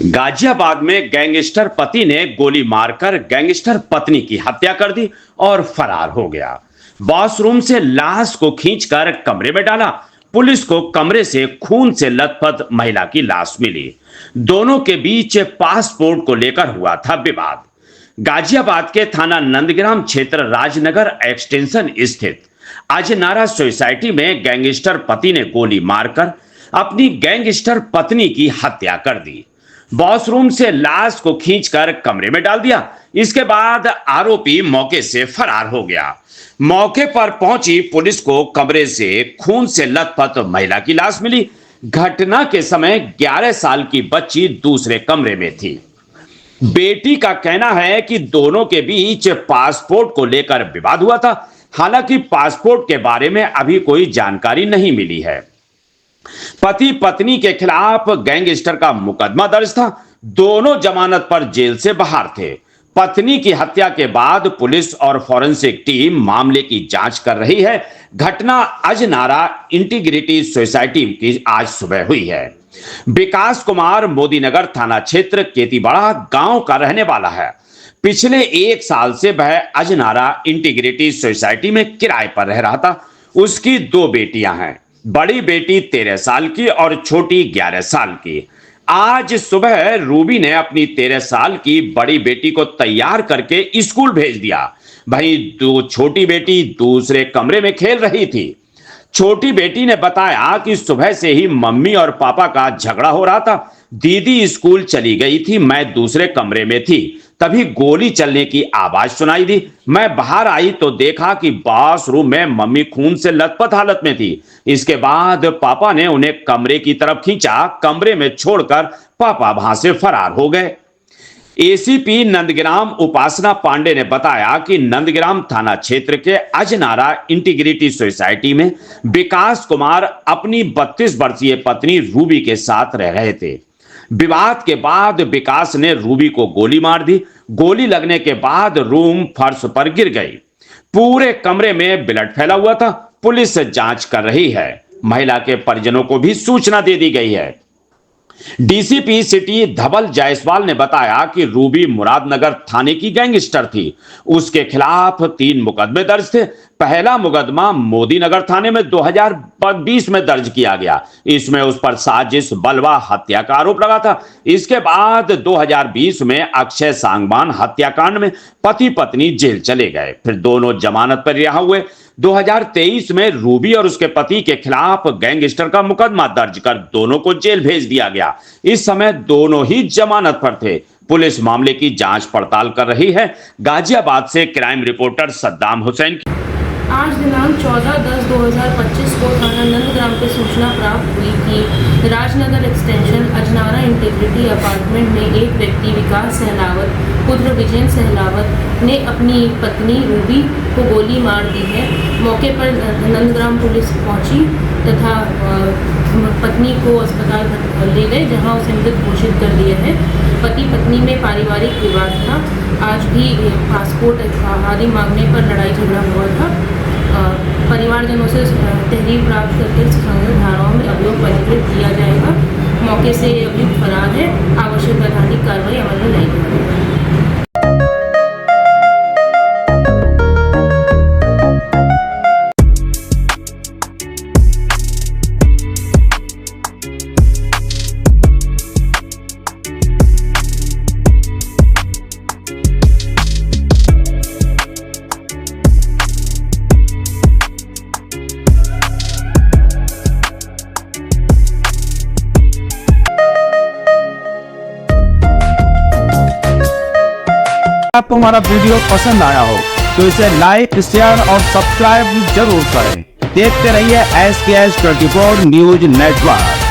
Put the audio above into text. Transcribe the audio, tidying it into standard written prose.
गाजियाबाद में गैंगस्टर पति ने गोली मारकर गैंगस्टर पत्नी की हत्या कर दी और फरार हो गया। वॉशरूम से लाश को खींचकर कमरे में डाला। पुलिस को कमरे से खून से लथपथ महिला की लाश मिली। दोनों के बीच पासपोर्ट को लेकर हुआ था विवाद। गाजियाबाद के थाना नंदग्राम क्षेत्र राजनगर एक्सटेंशन स्थित अजनारा सोसाइटी में गैंगस्टर पति ने गोली मारकर अपनी गैंगस्टर पत्नी की हत्या कर दी। वॉशरूम से लाश को खींचकर कमरे में डाल दिया। इसके बाद आरोपी मौके से फरार हो गया। मौके पर पहुंची पुलिस को कमरे से खून से लथपथ महिला की लाश मिली। घटना के समय 11 साल की बच्ची दूसरे कमरे में थी। बेटी का कहना है कि दोनों के बीच पासपोर्ट को लेकर विवाद हुआ था। हालांकि पासपोर्ट के बारे में अभी कोई जानकारी नहीं मिली है। पति पत्नी के खिलाफ गैंगस्टर का मुकदमा दर्ज था। दोनों जमानत पर जेल से बाहर थे। पत्नी की हत्या के बाद पुलिस और फॉरेंसिक टीम मामले की जांच कर रही है। घटना अजनारा इंटीग्रिटी सोसाइटी की आज सुबह हुई है। विकास कुमार मोदीनगर थाना क्षेत्र केतीबड़ा गांव का रहने वाला है। पिछले 1 साल से वह अजनारा इंटीग्रिटी सोसाइटी में किराए पर रह रहा था। उसकी 2 बेटियां हैं। बड़ी बेटी 13 साल की और छोटी 11 साल की। आज सुबह रूबी ने अपनी 13 साल की बड़ी बेटी को तैयार करके स्कूल भेज दिया। वहीं 2 छोटी बेटी दूसरे कमरे में खेल रही थी। छोटी बेटी ने बताया कि सुबह से ही मम्मी और पापा का झगड़ा हो रहा था। दीदी स्कूल चली गई थी, मैं दूसरे कमरे में थी। तभी गोली चलने की आवाज सुनाई दी। मैं बाहर आई तो देखा कि वॉशरूम में मम्मी खून से लथपथ हालत में थी। इसके बाद पापा ने उन्हें कमरे की तरफ खींचा। कमरे में छोड़कर पापा वहां से फरार हो गए। एसीपी नंदग्राम उपासना पांडे ने बताया कि नंदग्राम थाना क्षेत्र के अजनारा इंटीग्रिटी सोसाइटी में विकास कुमार अपनी 32 वर्षीय पत्नी रूबी के साथ रह रहे थे। विवाद के बाद विकास ने रूबी को गोली मार दी। गोली लगने के बाद रूम फर्श पर गिर गई। पूरे कमरे में ब्लड फैला हुआ था। पुलिस जांच कर रही है। महिला के परिजनों को भी सूचना दे दी गई है। डीसीपी सिटी धवल जायसवाल ने बताया कि रूबी मुरादनगर थाने की गैंगस्टर थी। उसके खिलाफ 3 मुकदमे दर्ज थे। पहला मुकदमा मोदीनगर थाने में 2020 में दर्ज किया गया। इसमें उस पर साजिश बलवा हत्या का आरोप लगा था। इसके बाद 2020 में अक्षय सांगवान हत्याकांड में पति पत्नी जेल चले गए। फिर दोनों जमानत पर रिहा हुए। 2023 में रूबी और उसके पति के खिलाफ गैंगस्टर का मुकदमा दर्ज कर दोनों को जेल भेज दिया गया। इस समय दोनों ही जमानत पर थे। पुलिस मामले की जांच पड़ताल कर रही है। गाजियाबाद से क्राइम रिपोर्टर सद्दाम हुसैन। आज दिनांक 14/10/2025 को थाना नंदग्राम पे सूचना प्राप्त हुई कि Rajnagar extension Ajnara integrity apartment में एक व्यक्ति विकास सहलावत पुत्र विजय सहलावत ने अपनी पत्नी रूबी को गोली मार दी है। मौके पर नंदग्राम पुलिस पहुंची तथा पत्नी को अस्पताल ले गए, जहां उसे मृत घोषित कर दिया है। पति पत्नी में पारिवारिक विवाद था। आज भी पासपोर्ट आदि मांगने पर लड़ाई झगड़ा हुआ था। परिवारजनों से तहरीर प्राप्त करके संबंधित धाराओं में अभियोग पंजीकृत किया जाएगा। मौके से अभियुक्त फरार है। आवश्यक वैधानिक कार्रवाई अमल में लाई जाएगी। आपको हमारा वीडियो पसंद आया हो तो इसे लाइक, शेयर और सब्सक्राइब जरूर करें। देखते रहिए SKS 24 न्यूज नेटवर्क।